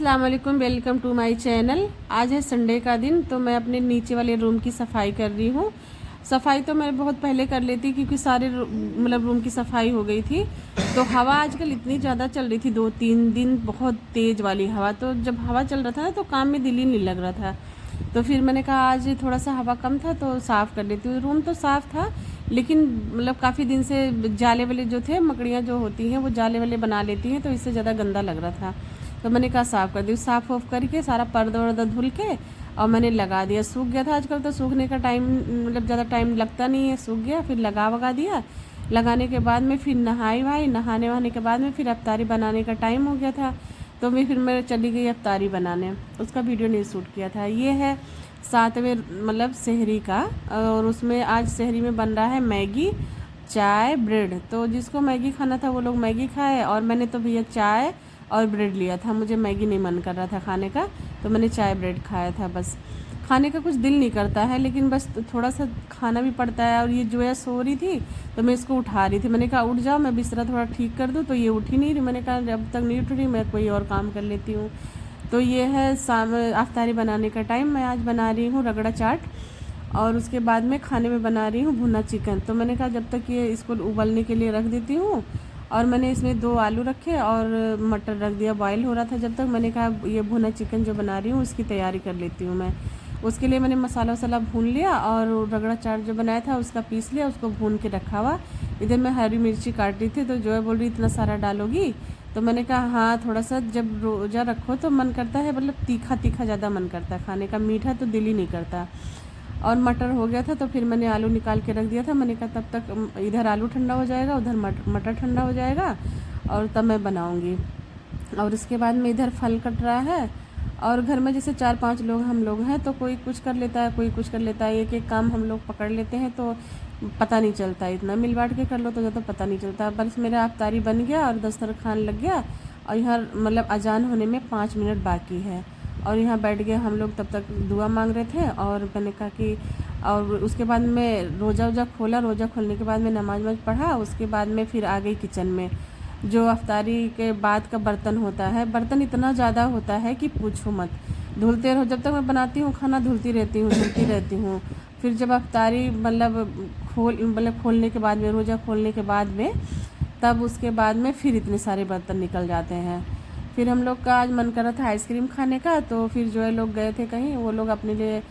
अस्सलाम वालेकुम, welcome to my channel. आज है संडे का दिन, तो मैं अपने नीचे वाले रूम की सफाई कर रही हूँ। सफाई तो मैं बहुत पहले कर लेती क्योंकि सारे मतलब रूम की सफाई हो गई थी। तो हवा आजकल इतनी ज़्यादा चल रही थी, 2-3 दिन बहुत तेज़ वाली हवा। तो जब हवा चल रहा था ना तो काम में दिल ही नहीं लग रहा था। तो फिर मैंने कहा आज थोड़ा सा हवा कम था तो साफ़ कर लेती हूँ। रूम तो साफ़ था लेकिन मतलब काफ़ी दिन से जाले वाले जो थे, मकड़ियाँ जो होती हैं वो जाले वाले बना लेती हैं, तो इससे ज़्यादा गंदा लग रहा था। तो मैंने कहा साफ़ कर दी। साफ़ ऑफ करके सारा पर्दा वर्दा धुल के और मैंने लगा दिया। सूख गया था, आजकल तो सूखने का टाइम मतलब ज़्यादा टाइम लगता नहीं है, सूख गया। फिर लगा वगा दिया। लगाने के बाद में फिर नहाई वहाई, नहाने वहाने के बाद में फिर अफ्तारी बनाने का टाइम हो गया था। तो मैं चली गई अफ्तारी बनाने। उसका वीडियो नहीं शूट किया था। ये है 7वें मतलब सहरी का, और उसमें आज सहरी में बन रहा है मैगी, चाय, ब्रेड। तो जिसको मैगी खाना था वो लोग मैगी खाए, और मैंने तो भैया चाय और ब्रेड लिया था। मुझे मैगी नहीं मन कर रहा था खाने का, तो मैंने चाय ब्रेड खाया था। बस खाने का कुछ दिल नहीं करता है, लेकिन बस थोड़ा सा खाना भी पड़ता है। और ये जोया सो रही थी तो मैं इसको उठा रही थी। मैंने कहा उठ जाओ, मैं बिस्तरा थोड़ा ठीक कर दूँ, तो ये उठी नहीं रही। मैंने कहा जब तक नहीं उठ रही मैं कोई और काम कर लेती हूँ। तो ये है शाम अफ्तारी बनाने का टाइम। मैं आज बना रही हूँ रगड़ा चाट, और उसके बाद में खाने में बना रही हूँ भुना चिकन। तो मैंने कहा जब तक ये इसको उबलने के लिए रख देती हूँ। और मैंने इसमें 2 आलू रखे और मटर रख दिया, बॉईल हो रहा था जब तक। मैंने कहा ये भुना चिकन जो बना रही हूँ उसकी तैयारी कर लेती हूँ मैं। उसके लिए मैंने मसाला वसाला भून लिया, और रगड़ा चाट जो बनाया था उसका पीस लिया, उसको भून के रखा हुआ। इधर मैं हरी मिर्ची काट रही थी, तो जो है बोल रही इतना सारा डालोगी। तो मैंने कहा हाँ, थोड़ा सा जब रोज़ा रखो तो मन करता है, मतलब तीखा तीखा ज़्यादा मन करता है खाने का, मीठा तो दिल ही नहीं करता। और मटर हो गया था तो फिर मैंने आलू निकाल के रख दिया था। मैंने कहा तब तक इधर आलू ठंडा हो जाएगा, उधर मटर ठंडा हो जाएगा, और तब मैं बनाऊंगी। और इसके बाद में इधर फल कट रहा है। और घर में जैसे 4-5 लोग हम लोग हैं, तो कोई कुछ कर लेता है, कोई कुछ कर लेता है। एक एक काम हम लोग पकड़ लेते हैं तो पता नहीं चलता। इतना मिल बांट के कर लो तो ज़्यादा पता नहीं चलता। बस मेरा अफ्तारी बन गया और दस्तरखान लग गया, और यहाँ मतलब अजान होने में 5 मिनट बाकी है। और यहाँ बैठ गए हम लोग, तब तक दुआ मांग रहे थे। और मैंने कहा कि और उसके बाद में रोज़ा वोज़ा खोला। रोज़ा खोलने के बाद में नमाज वमाज पढ़ा। उसके बाद में फिर आ गई किचन में। जो अफ्तारी के बाद का बर्तन होता है, बर्तन इतना ज़्यादा होता है कि पूछो मत। धुलते रहो, जब तक मैं बनाती हूँ खाना धुलती रहती हूँ। फिर जब अफ्तारी मतलब खोलने के बाद में, रोज़ा खोलने के बाद में, तब उसके बाद में फिर इतने सारे बर्तन निकल जाते हैं। फिर हम लोग का आज मन कर रहा था आइसक्रीम खाने का, तो फिर जो है लोग गए थे कहीं, वो लोग अपने लिए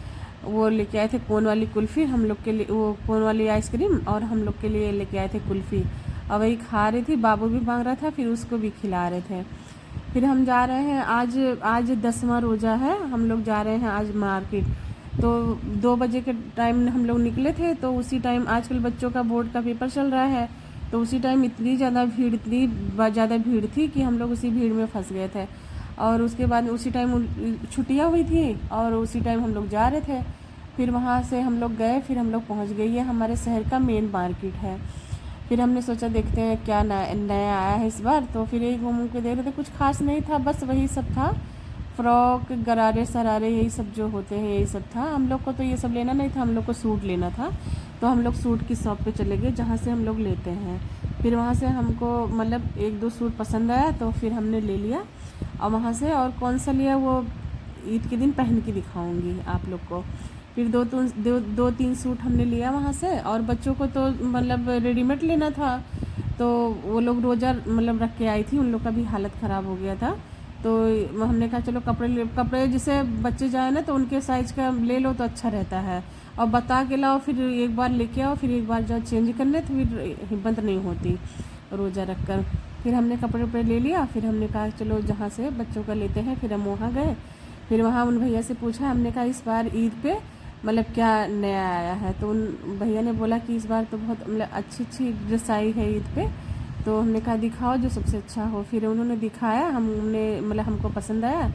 वो लेके आए थे कोन वाली कुल्फ़ी। हम लोग के लिए वो कोन वाली आइसक्रीम, और हम लोग के लिए लेके आए थे कुल्फ़ी। और वही खा रही थी, बाबू भी मांग रहा था, फिर उसको भी खिला रहे थे। फिर हम जा रहे हैं आज आज 10वां रोज़ा है। हम लोग जा रहे हैं आज मार्केट। तो 2 बजे के टाइम हम लोग निकले थे, तो उसी टाइम आजकल बच्चों का बोर्ड का पेपर चल रहा है, तो उसी टाइम इतनी ज़्यादा भीड़ थी कि हम लोग उसी भीड़ में फंस गए थे। और उसके बाद उसी टाइम छुट्टियाँ हुई थी, और उसी टाइम हम लोग जा रहे थे। फिर वहाँ से हम लोग गए, फिर हम लोग पहुँच गए। ये हमारे शहर का मेन मार्केट है। फिर हमने सोचा देखते हैं क्या नया आया है इस बार। तो फिर यही घूम के देख रहे थे, कुछ खास नहीं था, बस वही सब था। फ्रॉक, गरारे सरारे, यही सब जो होते हैं यही सब था। हम लोग को तो ये सब लेना नहीं था, हम लोग को सूट लेना था। तो हम लोग सूट की शॉप पे चले गए जहाँ से हम लोग लेते हैं। फिर वहाँ से हमको मतलब 1-2 सूट पसंद आया, तो फिर हमने ले लिया। और वहाँ से और कौन सा लिया वो ईद के दिन पहन के दिखाऊंगी आप लोग को। फिर 2-3 सूट हमने लिया वहाँ से। और बच्चों को तो मतलब रेडीमेड लेना था, तो वो लोग रोज़ा मतलब रख के आई थी, उन लोग का भी हालत ख़राब हो गया था। तो हमने कहा चलो कपड़े जैसे बच्चे जाए ना तो उनके साइज़ का ले लो तो अच्छा रहता है। और बता के लाओ, फिर एक बार लेके आओ, फिर एक बार जाओ चेंज करने, तो फिर हिम्मत नहीं होती रोज़ा रख कर। फिर हमने कपड़े उपड़े ले लिया। फिर हमने कहा चलो जहाँ से बच्चों का लेते हैं, फिर हम वहाँ गए। फिर वहाँ उन भैया से पूछा, हमने कहा इस बार ईद पे मतलब क्या नया आया है। तो उन भैया ने बोला कि इस बार तो बहुत मतलब अच्छी ड्रेस आई है ईद पे। तो हमने कहा दिखाओ जो सबसे अच्छा हो। फिर उन्होंने दिखाया, हमने मतलब हमको पसंद आया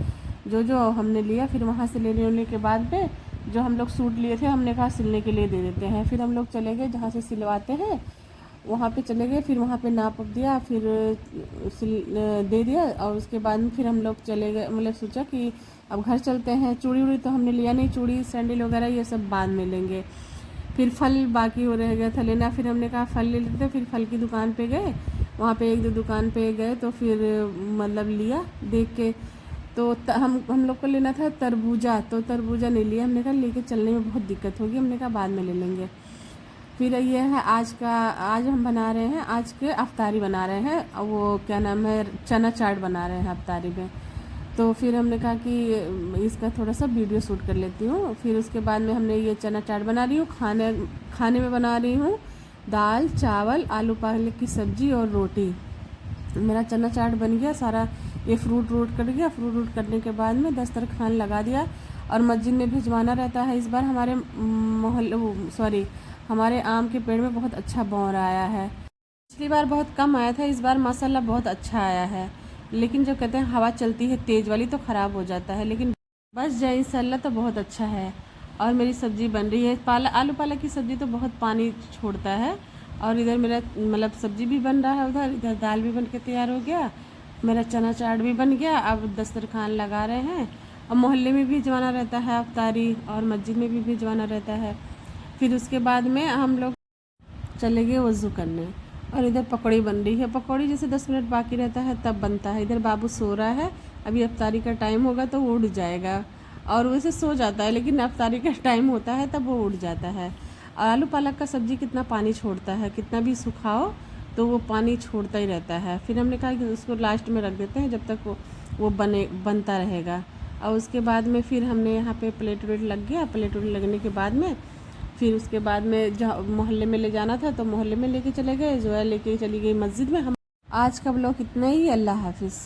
जो हमने लिया। फिर वहाँ से लेने के बाद में जो हम लोग सूट लिए थे, हमने कहा सिलने के लिए दे देते हैं। फिर हम लोग चले गए जहाँ से सिलवाते हैं, वहाँ पे चले गए। फिर वहाँ पे नाप दिया, फिर दे दिया। और उसके बाद में फिर हम लोग चले गए, मतलब सोचा कि अब घर चलते हैं। चूड़ी उड़ी तो हमने लिया नहीं, चूड़ी सैंडल वगैरह ये सब बाद में लेंगे। फिर फल बाकी हो रह गया था लेना, फिर हमने कहा फल ले लेते। फिर फल की दुकान पे गए, वहाँ पे 1-2 दुकान पे गए, तो फिर मतलब लिया देख के। तो हम लोग को लेना था तरबूजा, तो तरबूजा नहीं लिया। हमने कहा लेके चलने में बहुत दिक्कत होगी, हमने कहा बाद में ले लेंगे। फिर ये है आज हम बना रहे हैं, आज के अफ्तारी बना रहे हैं, वो क्या नाम है, चना चाट बना रहे हैं अफ्तारी में। तो फिर हमने कहा कि इसका थोड़ा सा वीडियो शूट कर लेती हूँ। फिर उसके बाद में हमने ये चना चाट बना रही हूँ। खाने में बना रही हूँ दाल, चावल, आलू पालक की सब्ज़ी और रोटी। मेरा चना चाट बन गया सारा। ये फ्रूट कट गया। फ्रूट कटने के बाद में दस्तरखान लगा दिया। और मस्जिद में भिजवाना रहता है। इस बार हमारे आम के पेड़ में बहुत अच्छा बौर आया है। पिछली बार बहुत कम आया था, इस बार माशाल्लाह बहुत अच्छा आया है। लेकिन जो कहते हैं हवा चलती है तेज़ वाली तो ख़राब हो जाता है, लेकिन बस जाए इंशाल्लाह तो बहुत अच्छा है। और मेरी सब्ज़ी बन रही है। आलू पालक की सब्ज़ी तो बहुत पानी छोड़ता है। और इधर मेरा मतलब सब्ज़ी भी बन रहा है, इधर दाल भी बन के तैयार हो गया, मेरा चना चाट भी बन गया। अब दस्तरखान लगा रहे हैं। अब मोहल्ले में भी भिजवाना रहता है अफ्तारी, और मस्जिद में भी भिजवाना रहता है। फिर उसके बाद में हम लोग चले गए वज़ू करने। और इधर पकौड़ी बन रही है। पकौड़ी जैसे 10 मिनट बाकी रहता है तब बनता है। इधर बाबू सो रहा है, अभी अफ्तारी का टाइम होगा तो वो उठ जाएगा। और वैसे सो जाता है, लेकिन अफ्तारी का टाइम होता है तब वो उठ जाता है। और आलू पालक का सब्ज़ी कितना पानी छोड़ता है, कितना भी सुखाओ तो वो पानी छोड़ता ही रहता है। फिर हमने कहा कि उसको लास्ट में रख देते हैं जब तक वो बनता रहेगा। और उसके बाद में फिर हमने यहाँ पे प्लेट लग गया। प्लेट लगने के बाद में फिर उसके बाद में जहाँ मोहल्ले में ले जाना था तो मोहल्ले में लेके चले गए। जो है लेके चली गई मस्जिद में। हम आज का ब्लॉग इतना ही। अल्लाह हाफिज़।